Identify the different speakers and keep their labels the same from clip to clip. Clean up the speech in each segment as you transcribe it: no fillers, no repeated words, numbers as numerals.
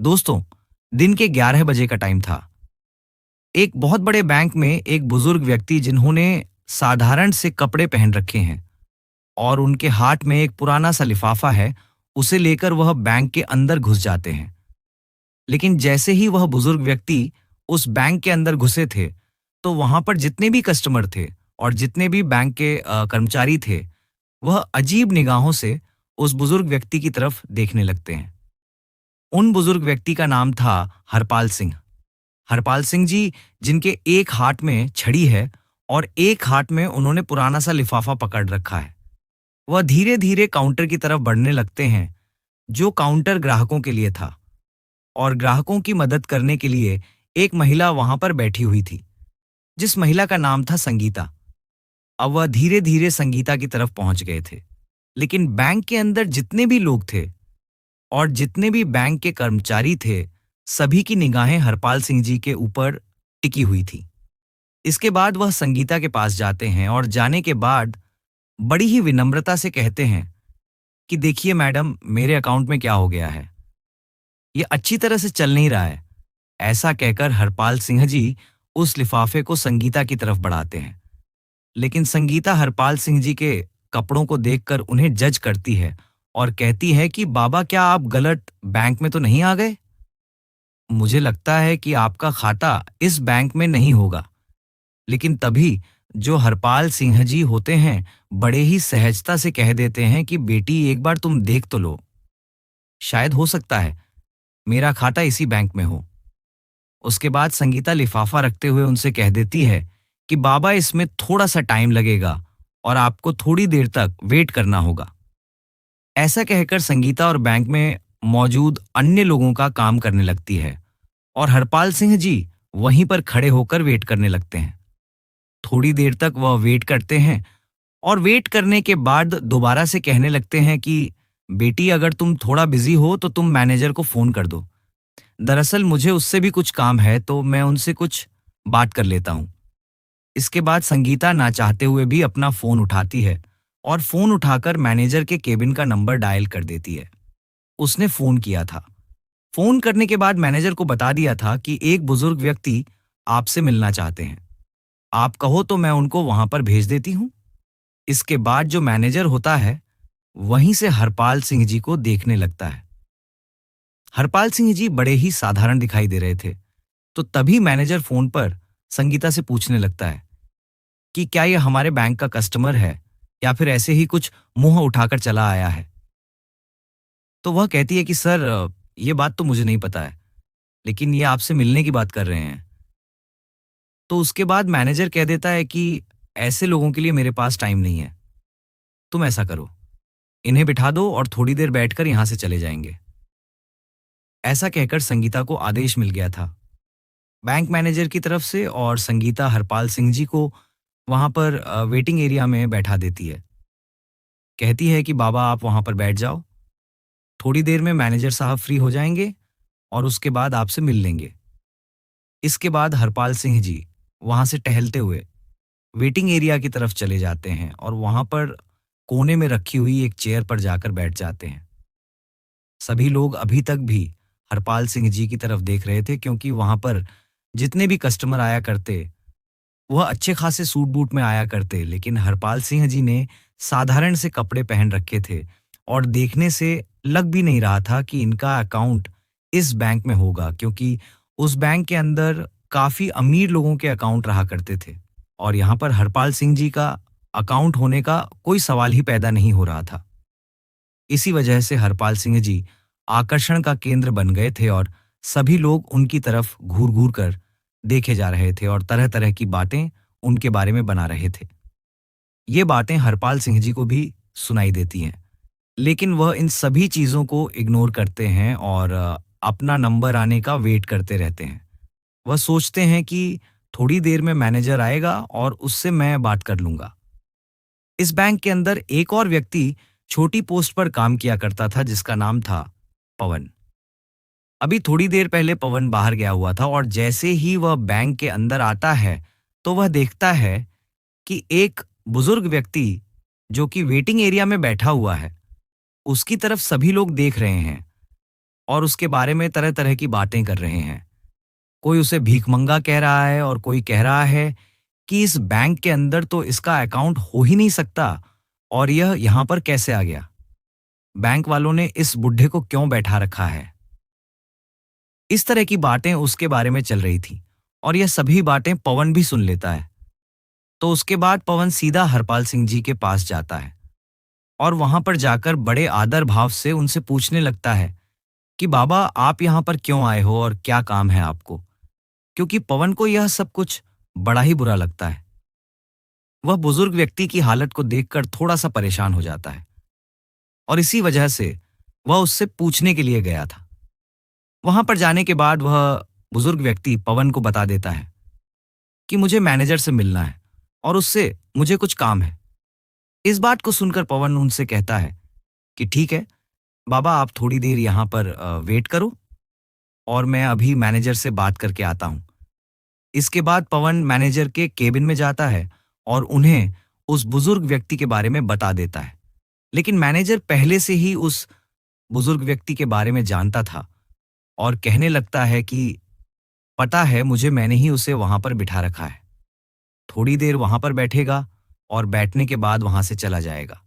Speaker 1: दोस्तों, दिन के 11 बजे का टाइम था। एक बहुत बड़े बैंक में एक बुजुर्ग व्यक्ति जिन्होंने साधारण से कपड़े पहन रखे हैं और उनके हाथ में एक पुराना सा लिफाफा है, उसे लेकर वह बैंक के अंदर घुस जाते हैं। लेकिन जैसे ही वह बुजुर्ग व्यक्ति उस बैंक के अंदर घुसे थे, तो वहां पर जितने भी कस्टमर थे और जितने भी बैंक के कर्मचारी थे, वह अजीब निगाहों से उस बुजुर्ग व्यक्ति की तरफ देखने लगते हैं। उन बुजुर्ग व्यक्ति का नाम था हरपाल सिंह। हरपाल सिंह जी, जिनके एक हाथ में छड़ी है और एक हाथ में उन्होंने पुराना सा लिफाफा पकड़ रखा है। वह धीरे धीरे काउंटर की तरफ बढ़ने लगते हैं, जो काउंटर ग्राहकों के लिए था, और ग्राहकों की मदद करने के लिए एक महिला वहां पर बैठी हुई थी, जिस महिला का नाम था संगीता। अब वह धीरे धीरे संगीता की तरफ पहुंच गए थे, लेकिन बैंक के अंदर जितने भी लोग थे और जितने भी बैंक के कर्मचारी थे, सभी की निगाहें हरपाल सिंह जी के ऊपर टिकी हुई थी। इसके बाद वह संगीता के पास जाते हैं और जाने के बाद बड़ी ही विनम्रता से कहते हैं कि देखिए मैडम, मेरे अकाउंट में क्या हो गया है, ये अच्छी तरह से चल नहीं रहा है। ऐसा कहकर हरपाल सिंह जी उस लिफाफे को संगीता की तरफ बढ़ाते हैं, लेकिन संगीता हरपाल सिंह जी के कपड़ों को देखकर उन्हें जज करती है और कहती है कि बाबा, क्या आप गलत बैंक में तो नहीं आ गए? मुझे लगता है कि आपका खाता इस बैंक में नहीं होगा। लेकिन तभी जो हरपाल सिंह जी होते हैं, बड़े ही सहजता से कह देते हैं कि बेटी, एक बार तुम देख तो लो, शायद हो सकता है मेरा खाता इसी बैंक में हो। उसके बाद संगीता लिफाफा रखते हुए उनसे कह देती है कि बाबा, इसमें थोड़ा सा टाइम लगेगा और आपको थोड़ी देर तक वेट करना होगा। ऐसा कहकर संगीता और बैंक में मौजूद अन्य लोगों का काम करने लगती है और हरपाल सिंह जी वहीं पर खड़े होकर वेट करने लगते हैं। थोड़ी देर तक वह वेट करते हैं और वेट करने के बाद दोबारा से कहने लगते हैं कि बेटी, अगर तुम थोड़ा बिजी हो तो तुम मैनेजर को फोन कर दो। दरअसल मुझे उससे भी कुछ काम है, तो मैं उनसे कुछ बात कर लेता हूँ। इसके बाद संगीता ना चाहते हुए भी अपना फोन उठाती है और फोन उठाकर मैनेजर के केबिन का नंबर डायल कर देती है। उसने फोन किया था। फोन करने के बाद मैनेजर को बता दिया था कि एक बुजुर्ग व्यक्ति आपसे मिलना चाहते हैं। आप कहो तो मैं उनको वहां पर भेज देती हूँ। इसके बाद जो मैनेजर होता है, वहीं से हरपाल सिंह जी को देखने लगता है। हरपाल सिंह जी बड़े ही साधारण दिखाई दे रहे थे। तो तभी मैनेजर फोन पर संगीता से पूछने लगता है कि क्या यह हमारे बैंक का कस्टमर है या फिर ऐसे ही कुछ मुंह उठाकर चला आया है। तो वह कहती है कि सर, ये बात तो मुझे नहीं पता है, लेकिन ये आपसे मिलने की बात कर रहे हैं। तो उसके बाद मैनेजर कह देता है कि ऐसे लोगों के लिए मेरे पास टाइम नहीं है। तुम ऐसा करो, इन्हें बिठा दो और थोड़ी देर बैठकर यहां से चले जाएंगे। ऐसा कहकर संगीता को आदेश मिल गया था बैंक मैनेजर की तरफ से, और संगीता हरपाल सिंह जी को वहां पर वेटिंग एरिया में बैठा देती है। कहती है कि बाबा, आप वहां पर बैठ जाओ, थोड़ी देर में मैनेजर साहब फ्री हो जाएंगे और उसके बाद आपसे मिल लेंगे। इसके बाद हरपाल सिंह जी वहां से टहलते हुए वेटिंग एरिया की तरफ चले जाते हैं और वहां पर कोने में रखी हुई एक चेयर पर जाकर बैठ जाते हैं। सभी लोग अभी तक भी हरपाल सिंह जी की तरफ देख रहे थे, क्योंकि वहां पर जितने भी कस्टमर आया करते, वह अच्छे खासे सूट बूट में आया करते, लेकिन हरपाल सिंह जी ने साधारण से कपड़े पहन रखे थे और देखने से लग भी नहीं रहा था कि इनका अकाउंट इस बैंक में होगा, क्योंकि उस बैंक के अंदर काफी अमीर लोगों के अकाउंट रहा करते थे और यहाँ पर हरपाल सिंह जी का अकाउंट होने का कोई सवाल ही पैदा नहीं हो रहा था। इसी वजह से हरपाल सिंह जी आकर्षण का केंद्र बन गए थे और सभी लोग उनकी तरफ घूर घूर कर देखे जा रहे थे और तरह तरह की बातें उनके बारे में बना रहे थे। ये बातें हरपाल सिंह जी को भी सुनाई देती हैं, लेकिन वह इन सभी चीजों को इग्नोर करते हैं और अपना नंबर आने का वेट करते रहते हैं। वह सोचते हैं कि थोड़ी देर में मैनेजर आएगा और उससे मैं बात कर लूंगा। इस बैंक के अंदर एक और व्यक्ति छोटी पोस्ट पर काम किया करता था, जिसका नाम था पवन। अभी थोड़ी देर पहले पवन बाहर गया हुआ था और जैसे ही वह बैंक के अंदर आता है, तो वह देखता है कि एक बुजुर्ग व्यक्ति जो कि वेटिंग एरिया में बैठा हुआ है, उसकी तरफ सभी लोग देख रहे हैं। और उसके बारे में तरह तरह की बातें कर रहे हैं। कोई उसे भीखमंगा कह रहा है और कोई कह रहा है कि इस बैंक के अंदर तो इसका अकाउंट हो ही नहीं सकता और यह यहाँ पर कैसे आ गया। बैंक वालों ने इस बुढ़े को क्यों बैठा रखा है। इस तरह की बातें उसके बारे में चल रही थी और यह सभी बातें पवन भी सुन लेता है। तो उसके बाद पवन सीधा हरपाल सिंह जी के पास जाता है और वहां पर जाकर बड़े आदर भाव से उनसे पूछने लगता है कि बाबा आप यहाँ पर क्यों आए हो और क्या काम है आपको। क्योंकि पवन को यह सब कुछ बड़ा ही बुरा लगता है। वह बुजुर्ग व्यक्ति की हालत को देखकर थोड़ा सा परेशान हो जाता है और इसी वजह से वह उससे पूछने के लिए गया था। वहां पर जाने के बाद वह बुजुर्ग व्यक्ति पवन को बता देता है कि मुझे मैनेजर से मिलना है और उससे मुझे कुछ काम है। इस बात को सुनकर पवन उनसे कहता है कि ठीक है बाबा, आप थोड़ी देर यहाँ पर वेट करो और मैं अभी मैनेजर से बात करके आता हूँ। इसके बाद पवन मैनेजर के केबिन में जाता है और उन्हें उस बुजुर्ग व्यक्ति के बारे में बता देता है। लेकिन मैनेजर पहले से ही उस बुजुर्ग व्यक्ति के बारे में जानता था और कहने लगता है कि पता है मुझे, मैंने ही उसे वहां पर बिठा रखा है। थोड़ी देर वहां पर बैठेगा और बैठने के बाद वहां से चला जाएगा।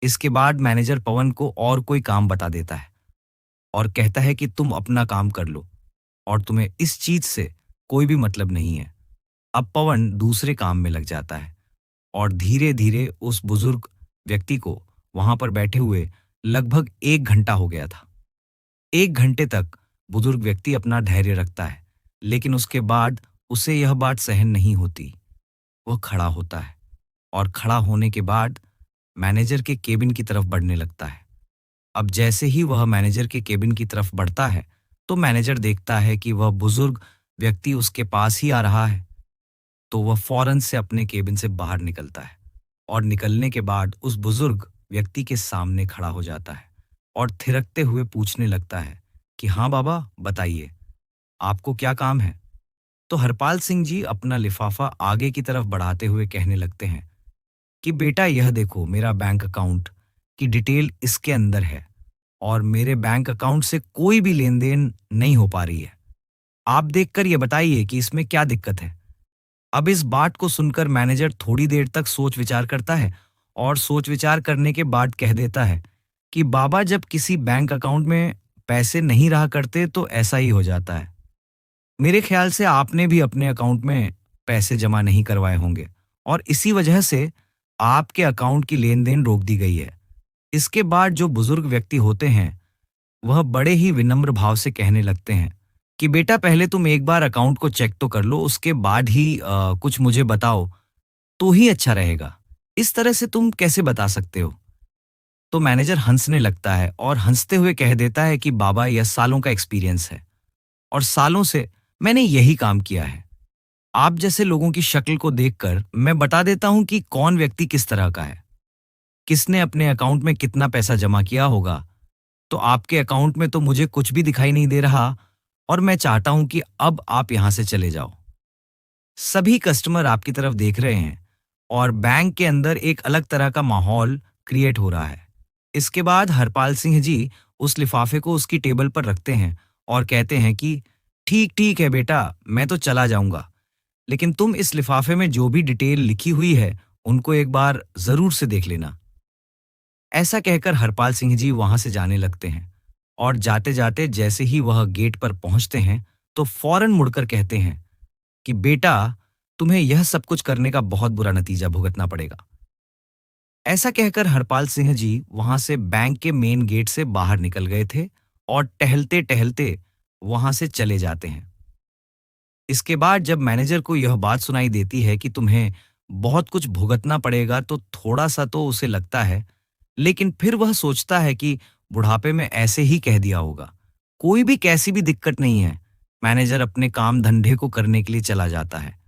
Speaker 1: इसके बाद मैनेजर पवन को और कोई काम बता देता है और कहता है कि तुम अपना काम कर लो और तुम्हें इस चीज से कोई भी मतलब नहीं है। अब पवन दूसरे काम में लग जाता है और धीरे धीरे उस बुजुर्ग व्यक्ति को वहां पर बैठे हुए लगभग 1 घंटा हो गया था। 1 घंटे तक बुजुर्ग व्यक्ति अपना धैर्य रखता है, लेकिन उसके बाद उसे यह बात सहन नहीं होती। वह खड़ा होता है और खड़ा होने के बाद मैनेजर के केबिन की तरफ बढ़ने लगता है। अब जैसे ही वह मैनेजर के केबिन की तरफ बढ़ता है तो मैनेजर देखता है कि वह बुजुर्ग व्यक्ति उसके पास ही आ रहा है। तो वह फौरन से अपने केबिन से बाहर निकलता है और निकलने के बाद उस बुजुर्ग व्यक्ति के सामने खड़ा हो जाता है और थिरकते हुए पूछने लगता है कि हाँ बाबा बताइए, आपको क्या काम है। तो हरपाल सिंह जी अपना लिफाफा आगे की तरफ बढ़ाते हुए कहने लगते हैं कि बेटा यह देखो, मेरा बैंक अकाउंट की डिटेल इसके अंदर है और मेरे बैंक अकाउंट से कोई भी लेन देन नहीं हो पा रही है। आप देखकर ये बताइए कि इसमें क्या दिक्कत है। अब इस बात को सुनकर मैनेजर थोड़ी देर तक सोच विचार करता है और सोच विचार करने के बाद कह देता है कि बाबा, जब किसी बैंक अकाउंट में पैसे नहीं रहा करते तो ऐसा ही हो जाता है। मेरे ख्याल से आपने भी अपने अकाउंट में पैसे जमा नहीं करवाए होंगे और इसी वजह से आपके अकाउंट की लेन देन रोक दी गई है। इसके बाद जो बुजुर्ग व्यक्ति होते हैं वह बड़े ही विनम्र भाव से कहने लगते हैं कि बेटा पहले तुम एक बार अकाउंट को चेक तो कर लो, उसके बाद ही कुछ मुझे बताओ तो ही अच्छा रहेगा। इस तरह से तुम कैसे बता सकते हो। तो मैनेजर हंसने लगता है और हंसते हुए कह देता है कि बाबा यह सालों का एक्सपीरियंस है और सालों से मैंने यही काम किया है। आप जैसे लोगों की शक्ल को देखकर मैं बता देता हूं कि कौन व्यक्ति किस तरह का है, किसने अपने अकाउंट में कितना पैसा जमा किया होगा। तो आपके अकाउंट में तो मुझे कुछ भी दिखाई नहीं दे रहा और मैं चाहता हूं कि अब आप यहां से चले जाओ। सभी कस्टमर आपकी तरफ देख रहे हैं और बैंक के अंदर एक अलग तरह का माहौल क्रिएट हो रहा है। इसके बाद हरपाल सिंह जी उस लिफाफे को उसकी टेबल पर रखते हैं और कहते हैं कि ठीक ठीक है बेटा, मैं तो चला जाऊंगा, लेकिन तुम इस लिफाफे में जो भी डिटेल लिखी हुई है उनको एक बार जरूर से देख लेना। ऐसा कहकर हरपाल सिंह जी वहां से जाने लगते हैं और जाते जाते जैसे ही वह गेट पर पहुंचते हैं तो फौरन मुड़कर कहते हैं कि बेटा, तुम्हें यह सब कुछ करने का बहुत बुरा नतीजा भुगतना पड़ेगा। ऐसा कहकर हरपाल सिंह जी वहां से बैंक के मेन गेट से बाहर निकल गए थे और टहलते टहलते वहां से चले जाते हैं। इसके बाद जब मैनेजर को यह बात सुनाई देती है कि तुम्हें बहुत कुछ भुगतना पड़ेगा तो थोड़ा सा तो उसे लगता है, लेकिन फिर वह सोचता है कि बुढ़ापे में ऐसे ही कह दिया होगा, कोई भी कैसी भी दिक्कत नहीं है। मैनेजर अपने काम धंधे को करने के लिए चला जाता है।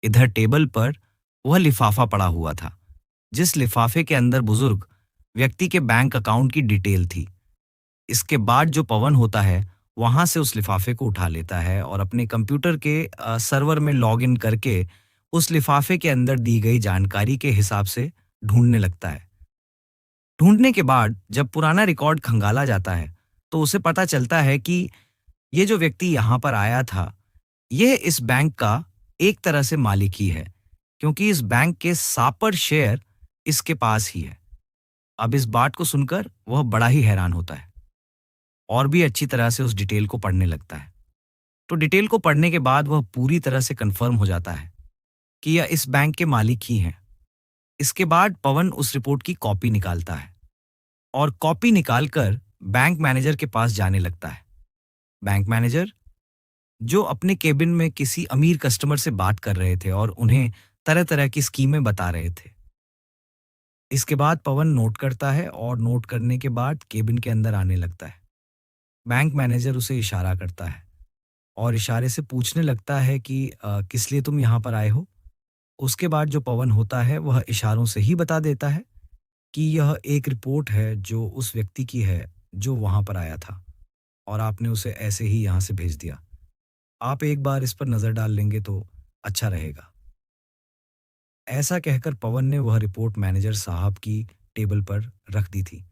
Speaker 1: इधर टेबल पर वह लिफाफा पड़ा हुआ था, जिस लिफाफे के अंदर बुजुर्ग व्यक्ति के बैंक अकाउंट की डिटेल थी। इसके बाद जो पवन होता है वहां से उस लिफाफे को उठा लेता है और अपने कंप्यूटर के सर्वर में लॉगिन करके उस लिफाफे के अंदर दी गई जानकारी के हिसाब से ढूंढने लगता है। ढूंढने के बाद जब पुराना रिकॉर्ड खंगाला जाता है तो उसे पता चलता है कि ये जो व्यक्ति यहाँ पर आया था, यह इस बैंक का एक तरह से मालिक ही है, क्योंकि इस बैंक के 60 शेयर इसके पास ही है। अब इस बात को सुनकर वह बड़ा ही हैरान होता है और भी अच्छी तरह से उस डिटेल को पढ़ने लगता है। तो डिटेल को पढ़ने के बाद वह पूरी तरह से कंफर्म हो जाता है कि यह इस बैंक के मालिक ही हैं। इसके बाद पवन उस रिपोर्ट की कॉपी निकालता है और कॉपी निकालकर बैंक मैनेजर के पास जाने लगता है। बैंक मैनेजर, जो अपने केबिन में किसी अमीर कस्टमर से बात कर रहे थे और उन्हें तरह तरह की स्कीमें बता रहे थे। इसके बाद पवन नोट करता है और नोट करने के बाद केबिन के अंदर आने लगता है। बैंक मैनेजर उसे इशारा करता है और इशारे से पूछने लगता है कि किस लिए तुम यहाँ पर आए हो। उसके बाद जो पवन होता है वह इशारों से ही बता देता है कि यह एक रिपोर्ट है जो उस व्यक्ति की है जो वहाँ पर आया था और आपने उसे ऐसे ही यहाँ से भेज दिया। आप एक बार इस पर नज़र डाल लेंगे तो अच्छा रहेगा। ऐसा कहकर पवन ने वह रिपोर्ट मैनेजर साहब की टेबल पर रख दी थी।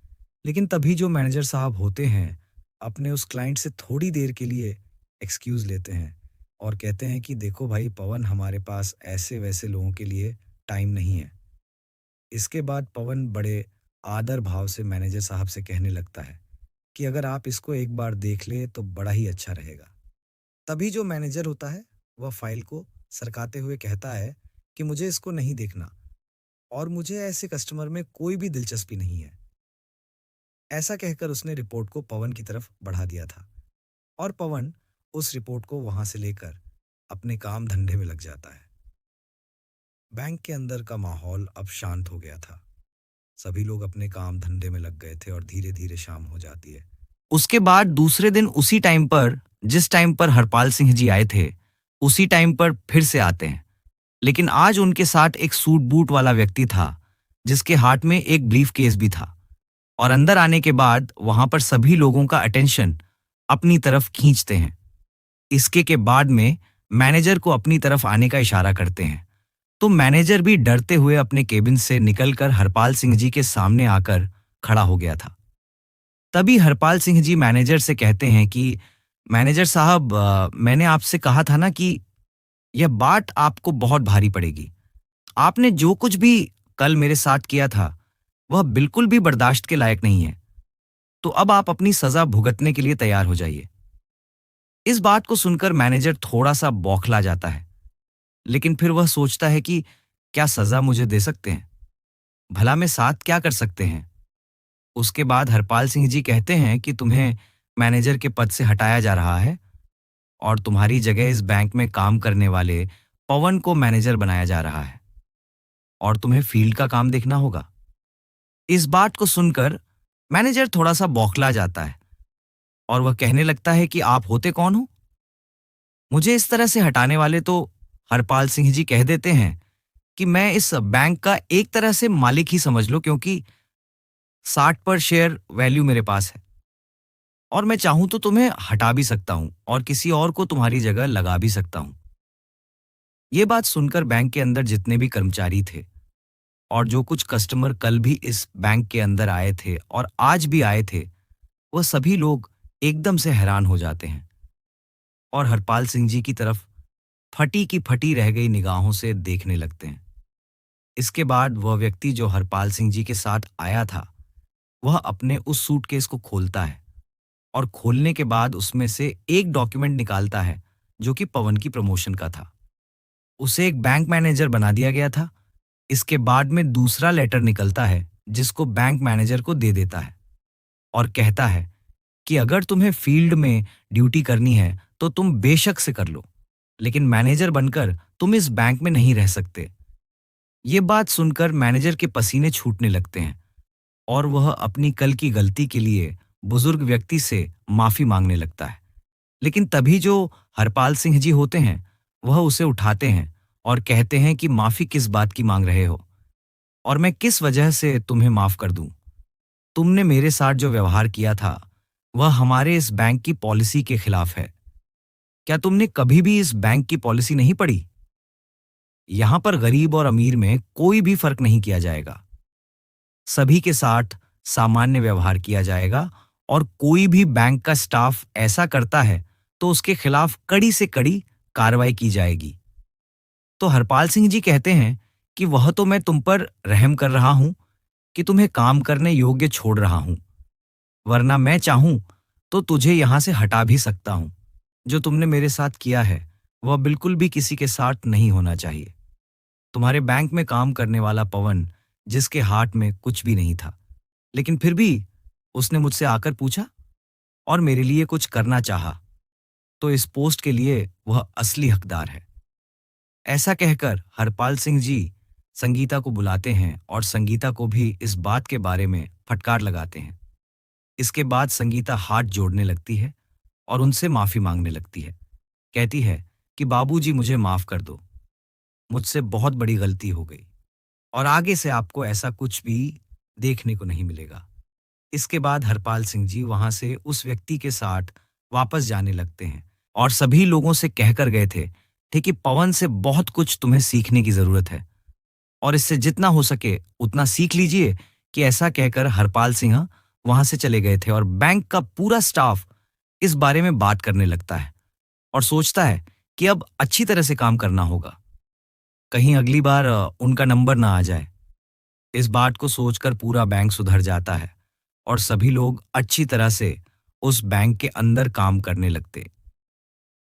Speaker 1: लेकिन तभी जो मैनेजर साहब होते हैं अपने उस क्लाइंट से थोड़ी देर के लिए एक्सक्यूज़ लेते हैं और कहते हैं कि देखो भाई पवन, हमारे पास ऐसे वैसे लोगों के लिए टाइम नहीं है। इसके बाद पवन बड़े आदर भाव से मैनेजर साहब से कहने लगता है कि अगर आप इसको एक बार देख ले तो बड़ा ही अच्छा रहेगा। तभी जो मैनेजर होता है वह फाइल को सरकाते हुए कहता है कि मुझे इसको नहीं देखना और मुझे ऐसे कस्टमर में कोई भी दिलचस्पी नहीं है। ऐसा कहकर उसने रिपोर्ट को पवन की तरफ बढ़ा दिया था और पवन उस रिपोर्ट को वहां से लेकर अपने काम धंधे में लग जाता है। बैंक के अंदर का माहौल अब शांत हो गया था। सभी लोग अपने काम धंधे में लग गए थे और धीरे धीरे शाम हो जाती है। उसके बाद दूसरे दिन उसी टाइम पर, जिस टाइम पर हरपाल सिंह जी आए थे, उसी टाइम पर फिर से आते हैं। लेकिन आज उनके साथ एक सूट बूट वाला व्यक्ति था जिसके हाथ में एक ब्रीफ केस भी था और अंदर आने के बाद वहां पर सभी लोगों का अटेंशन अपनी तरफ खींचते हैं। इसके के बाद में मैनेजर को अपनी तरफ आने का इशारा करते हैं, तो मैनेजर भी डरते हुए अपने केबिन से निकलकर हरपाल सिंह जी के सामने आकर खड़ा हो गया था। तभी हरपाल सिंह जी मैनेजर से कहते हैं कि मैनेजर साहब, मैंने आपसे कहा था ना कि यह बात आपको बहुत भारी पड़ेगी। आपने जो कुछ भी कल मेरे साथ किया था वह बिल्कुल भी बर्दाश्त के लायक नहीं है। तो अब आप अपनी सजा भुगतने के लिए तैयार हो जाइए। इस बात को सुनकर मैनेजर थोड़ा सा बौखला जाता है, लेकिन फिर वह सोचता है कि क्या सजा मुझे दे सकते हैं, भला में साथ क्या कर सकते हैं। उसके बाद हरपाल सिंह जी कहते हैं कि तुम्हें मैनेजर के पद से हटाया जा रहा है और तुम्हारी जगह इस बैंक में काम करने वाले पवन को मैनेजर बनाया जा रहा है और तुम्हें फील्ड का काम देखना होगा। इस बात को सुनकर मैनेजर थोड़ा सा बौखला जाता है और वह कहने लगता है कि आप होते कौन हो? मुझे इस तरह से हटाने वाले तो हरपाल सिंह जी कह देते हैं कि मैं इस बैंक का एक तरह से मालिक ही समझ लो, क्योंकि 60 पर शेयर वैल्यू मेरे पास है और मैं चाहूं तो तुम्हें हटा भी सकता हूं और किसी और को तुम्हारी जगह लगा भी सकता हूं। ये बात सुनकर बैंक के अंदर जितने भी कर्मचारी थे और जो कुछ कस्टमर कल भी इस बैंक के अंदर आए थे और आज भी आए थे, वह सभी लोग एकदम से हैरान हो जाते हैं और हरपाल सिंह जी की तरफ फटी की फटी रह गई निगाहों से देखने लगते हैं। इसके बाद वह व्यक्ति जो हरपाल सिंह जी के साथ आया था, वह अपने उस सूटकेस को खोलता है और खोलने के बाद उसमें से एक डॉक्यूमेंट निकालता है जो कि पवन की प्रमोशन का था। उसे एक बैंक मैनेजर बना दिया गया था। इसके बाद में दूसरा लेटर निकलता है जिसको बैंक मैनेजर को दे देता है और कहता है कि अगर तुम्हें फील्ड में ड्यूटी करनी है तो तुम बेशक से कर लो, लेकिन मैनेजर बनकर तुम इस बैंक में नहीं रह सकते। ये बात सुनकर मैनेजर के पसीने छूटने लगते हैं और वह अपनी कल की गलती के लिए बुजुर्ग व्यक्ति से माफी मांगने लगता है। लेकिन तभी जो हरपाल सिंह जी होते हैं वह उसे उठाते हैं और कहते हैं कि माफी किस बात की मांग रहे हो और मैं किस वजह से तुम्हें माफ कर दूं। तुमने मेरे साथ जो व्यवहार किया था वह हमारे इस बैंक की पॉलिसी के खिलाफ है। क्या तुमने कभी भी इस बैंक की पॉलिसी नहीं पढ़ी? यहां पर गरीब और अमीर में कोई भी फर्क नहीं किया जाएगा। सभी के साथ सामान्य व्यवहार किया जाएगा और कोई भी बैंक का स्टाफ ऐसा करता है तो उसके खिलाफ कड़ी से कड़ी कार्रवाई की जाएगी। तो हरपाल सिंह जी कहते हैं कि वह तो मैं तुम पर रहम कर रहा हूं कि तुम्हें काम करने योग्य छोड़ रहा हूं, वरना मैं चाहूं तो तुझे यहां से हटा भी सकता हूं। जो तुमने मेरे साथ किया है वह बिल्कुल भी किसी के साथ नहीं होना चाहिए। तुम्हारे बैंक में काम करने वाला पवन, जिसके हाथ में कुछ भी नहीं था, लेकिन फिर भी उसने मुझसे आकर पूछा और मेरे लिए कुछ करना चाहा, तो इस पोस्ट के लिए वह असली हकदार है। ऐसा कहकर हरपाल सिंह जी संगीता को बुलाते हैं और संगीता को भी इस बात के बारे में फटकार लगाते हैं। इसके बाद संगीता हाथ जोड़ने लगती है और उनसे माफी मांगने लगती है। कहती है कि बाबूजी मुझे माफ कर दो, मुझसे बहुत बड़ी गलती हो गई और आगे से आपको ऐसा कुछ भी देखने को नहीं मिलेगा। इसके बाद हरपाल सिंह जी वहां से उस व्यक्ति के साथ वापस जाने लगते हैं और सभी लोगों से कहकर गए थे कि पवन से बहुत कुछ तुम्हें सीखने की जरूरत है और इससे जितना हो सके उतना सीख लीजिए। कि ऐसा कहकर हरपाल सिंह वहां से चले गए थे और बैंक का पूरा स्टाफ इस बारे में बात करने लगता है और सोचता है कि अब अच्छी तरह से काम करना होगा, कहीं अगली बार उनका नंबर ना आ जाए। इस बात को सोचकर पूरा बैंक सुधर जाता है और सभी लोग अच्छी तरह से उस बैंक के अंदर काम करने लगते।